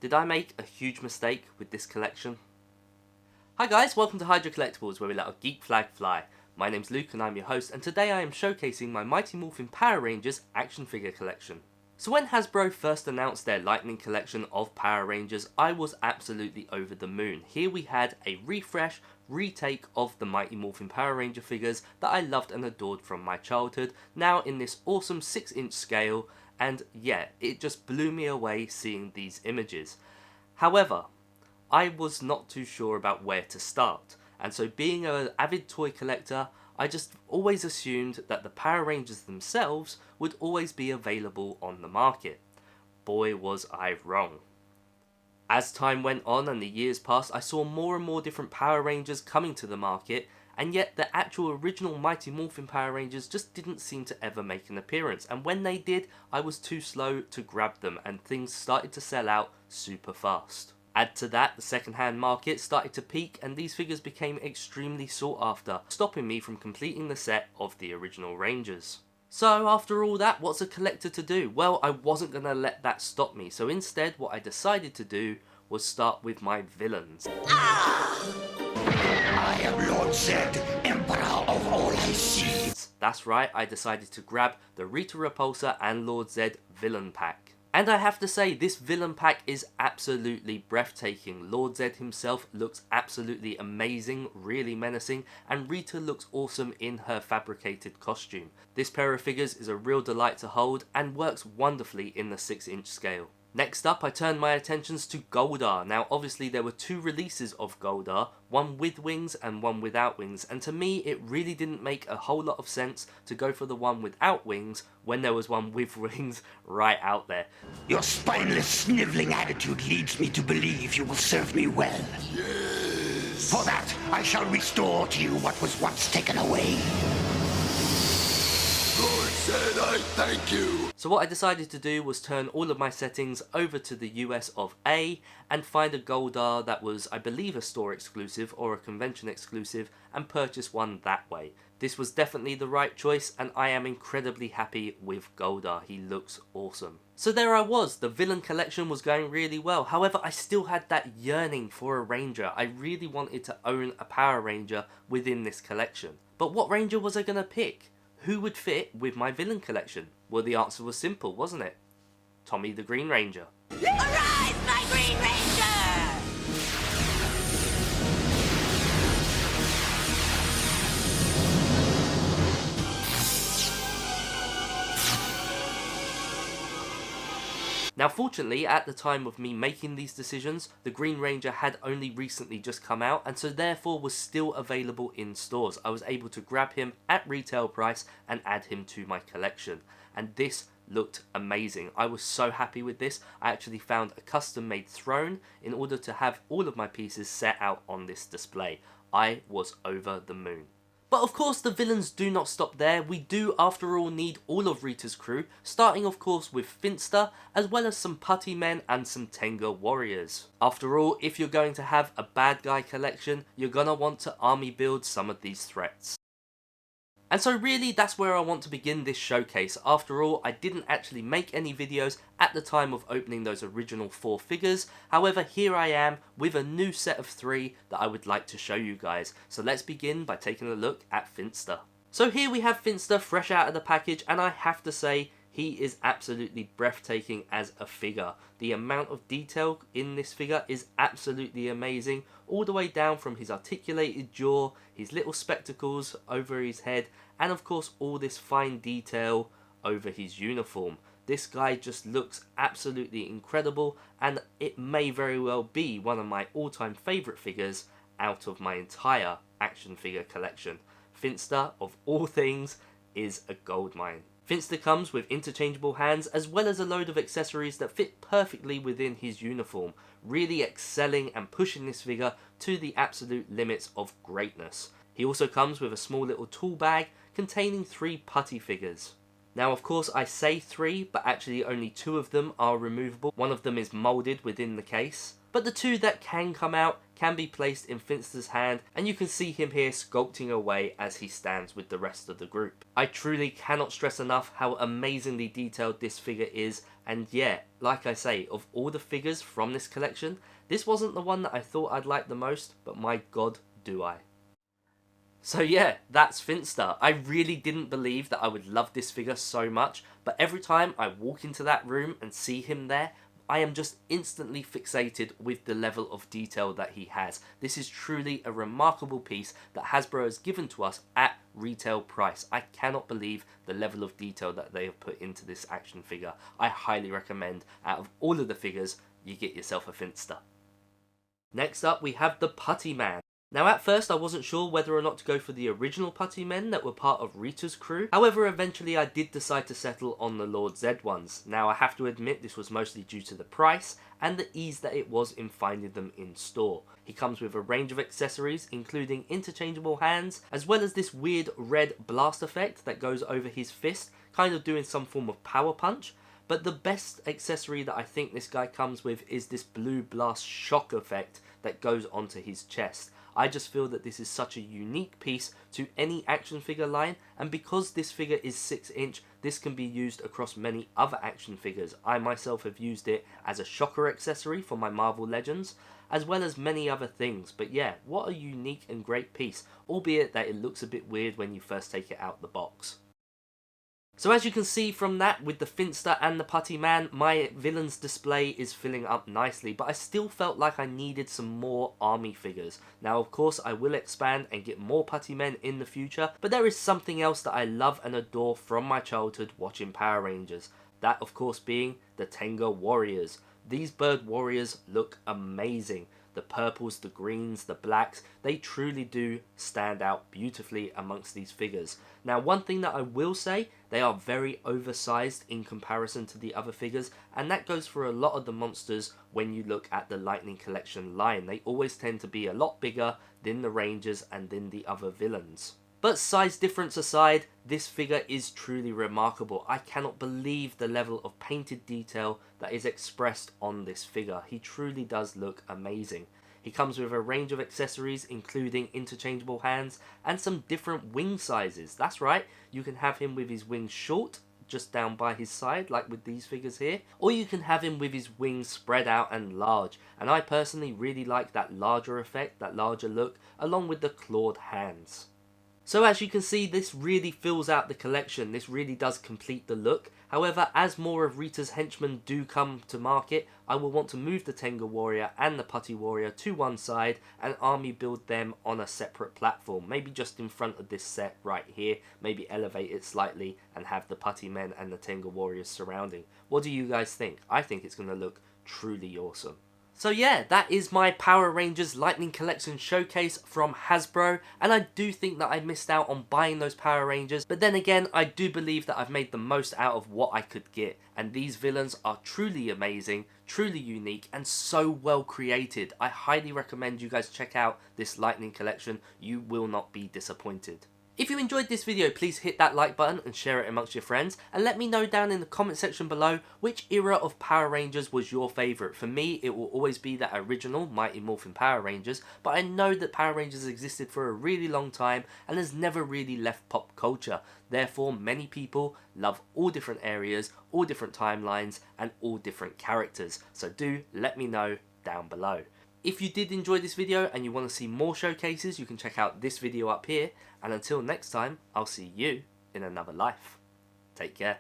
Did I make a huge mistake with this collection? Hi guys, welcome to Hydra Collectables, where we let our geek flag fly. My name's Luke and I'm your host, and today I am showcasing my Mighty Morphin Power Rangers action figure collection. So when Hasbro first announced their Lightning Collection of Power Rangers, I was absolutely over the moon. Here we had a refresh, retake of the Mighty Morphin Power Ranger figures that I loved and adored from my childhood, now in this awesome 6-inch scale, and yeah, it just blew me away seeing these images. However, I was not too sure about where to start, and so being an avid toy collector, I just always assumed that the Power Rangers themselves would always be available on the market. Boy was I wrong. As time went on and the years passed, I saw more and more different Power Rangers coming to the market, and yet the actual original Mighty Morphin Power Rangers just didn't seem to ever make an appearance, and when they did, I was too slow to grab them and things started to sell out super fast. Add to that, the second-hand market started to peak and these figures became extremely sought after, stopping me from completing the set of the original Rangers. So after all that, what's a collector to do? Well, I wasn't going to let that stop me, so instead what I decided to do was start with my villains. I am Lord Zedd, Emperor of all I see. That's right, I decided to grab the Rita Repulsa and Lord Zedd villain pack. And I have to say, this villain pack is absolutely breathtaking. Lord Zedd himself looks absolutely amazing, really menacing, and Rita looks awesome in her fabricated costume. This pair of figures is a real delight to hold and works wonderfully in the 6-inch scale. Next up, I turned my attentions to Goldar. Now obviously there were two releases of Goldar, one with wings and one without wings, and to me it really didn't make a whole lot of sense to go for the one without wings when there was one with wings right out there. Your spineless, snivelling attitude leads me to believe you will serve me well. Yes. For that, I shall restore to you what was once taken away. Lord Zedd, I thank you. So what I decided to do was turn all of my settings over to the US of A and find a Goldar that was, I believe, a store exclusive or a convention exclusive and purchase one that way. This was definitely the right choice and I am incredibly happy with Goldar. He looks awesome. So there I was, the villain collection was going really well. However, I still had that yearning for a Ranger. I really wanted to own a Power Ranger within this collection. But what Ranger was I going to pick? Who would fit with my villain collection? Well, the answer was simple, wasn't it? Tommy the Green Ranger. Arise, my Green Ranger! Now fortunately, at the time of me making these decisions, the Green Ranger had only recently just come out and so therefore was still available in stores. I was able to grab him at retail price and add him to my collection. And this looked amazing. I was so happy with this. I actually found a custom made throne in order to have all of my pieces set out on this display. I was over the moon. But of course the villains do not stop there. We do after all need all of Rita's crew, starting of course with Finster, as well as some Putty Men and some Tenga Warriors. After all, if you're going to have a bad guy collection, you're gonna want to army build some of these threats. And so really that's where I want to begin this showcase. After all, I didn't actually make any videos at the time of opening those original 4 figures. However, here I am with a new set of 3 that I would like to show you guys. So let's begin by taking a look at Finster. So here we have Finster fresh out of the package, and I have to say, he is absolutely breathtaking as a figure. The amount of detail in this figure is absolutely amazing, all the way down from his articulated jaw, his little spectacles over his head, and of course all this fine detail over his uniform. This guy just looks absolutely incredible, and it may very well be one of my all-time favourite figures out of my entire action figure collection. Finster, of all things, is a goldmine. Finster comes with interchangeable hands as well as a load of accessories that fit perfectly within his uniform, really excelling and pushing this figure to the absolute limits of greatness. He also comes with a small little tool bag containing 3 putty figures. Now of course I say 3, but actually only 2 of them are removable. One of them is moulded within the case. but the two that can come out can be placed in Finster's hand, and you can see him here sculpting away as he stands with the rest of the group. I truly cannot stress enough how amazingly detailed this figure is, and yeah, like I say, of all the figures from this collection, this wasn't the one that I thought I'd like the most, but my god, do I. So yeah, that's Finster. I really didn't believe that I would love this figure so much, but every time I walk into that room and see him there, I am just instantly fixated with the level of detail that he has. This is truly a remarkable piece that Hasbro has given to us at retail price. I cannot believe the level of detail that they have put into this action figure. I highly recommend, out of all of the figures, you get yourself a Finster. Next up, we have the Putty Man. Now at first I wasn't sure whether or not to go for the original Putty Men that were part of Rita's crew, however eventually I did decide to settle on the Lord Zedd ones. Now I have to admit this was mostly due to the price and the ease that it was in finding them in store. He comes with a range of accessories including interchangeable hands, as well as this weird red blast effect that goes over his fist, kind of doing some form of power punch. But the best accessory that I think this guy comes with is this blue blast shock effect that goes onto his chest. I just feel that this is such a unique piece to any action figure line, and because this figure is 6-inch, this can be used across many other action figures. I myself have used it as a shocker accessory for my Marvel Legends, as well as many other things. But yeah, what a unique and great piece, albeit that it looks a bit weird when you first take it out the box. So as you can see from that, with the Finster and the Putty Man, my villains display is filling up nicely, but I still felt like I needed some more army figures. Now of course I will expand and get more Putty Men in the future, but there is something else that I love and adore from my childhood watching Power Rangers. That of course being the Tenga Warriors. These bird warriors look amazing. The purples, the greens, the blacks, they truly do stand out beautifully amongst these figures. Now one thing that I will say, they are very oversized in comparison to the other figures, and that goes for a lot of the monsters when you look at the Lightning Collection line. They always tend to be a lot bigger than the Rangers and than the other villains. But size difference aside, this figure is truly remarkable. I cannot believe the level of painted detail that is expressed on this figure. He truly does look amazing. He comes with a range of accessories including interchangeable hands and some different wing sizes. That's right, you can have him with his wings short, just down by his side like with these figures here, or you can have him with his wings spread out and large, and I personally really like that larger effect, that larger look, along with the clawed hands. So as you can see, this really fills out the collection. This really does complete the look. However, as more of Rita's henchmen do come to market, I will want to move the Tenga Warrior and the Putty Warrior to one side and army build them on a separate platform. Maybe just in front of this set right here. Maybe elevate it slightly and have the Putty Men and the Tenga Warriors surrounding. What do you guys think? I think it's going to look truly awesome. So yeah, that is my Power Rangers Lightning Collection showcase from Hasbro, and I do think that I missed out on buying those Power Rangers, but then again, I do believe that I've made the most out of what I could get, and these villains are truly amazing, truly unique, and so well created. I highly recommend you guys check out this Lightning Collection. You will not be disappointed. If you enjoyed this video, please hit that like button and share it amongst your friends, and let me know down in the comment section below which era of Power Rangers was your favourite. For me, it will always be that original Mighty Morphin Power Rangers, but I know that Power Rangers existed for a really long time and has never really left pop culture. Therefore, many people love all different areas, all different timelines, and all different characters. So do let me know down below. If you did enjoy this video and you want to see more showcases, you can check out this video up here. And until next time, I'll see you in another life. Take care.